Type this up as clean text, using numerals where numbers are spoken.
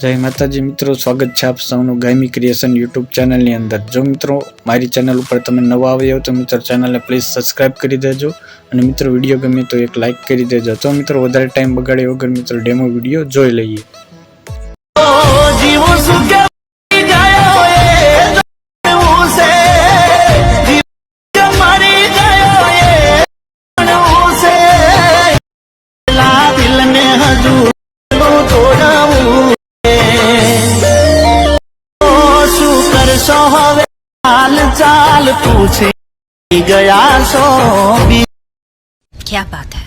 जय माताजी मित्रों, स्वागत है आप सबनु गायमी क्रिएशन यूट्यूब चैनल ની અંદર। जो मित्रों मारी चैनल पर તમે નવા આવ્યા हो तो मित्रों चैनल ने प्लीज सब्सक्राइब કરી દેજો અને मित्रों वीडियो गमे तो एक लाइक કરી દેજો। तो मित्रों વધારે ટાઈમ બગાડે વગર मित्रों डेमो वीडियो જોઈ લઈએ। हाल चाल पूछे गया सो। क्या बात है।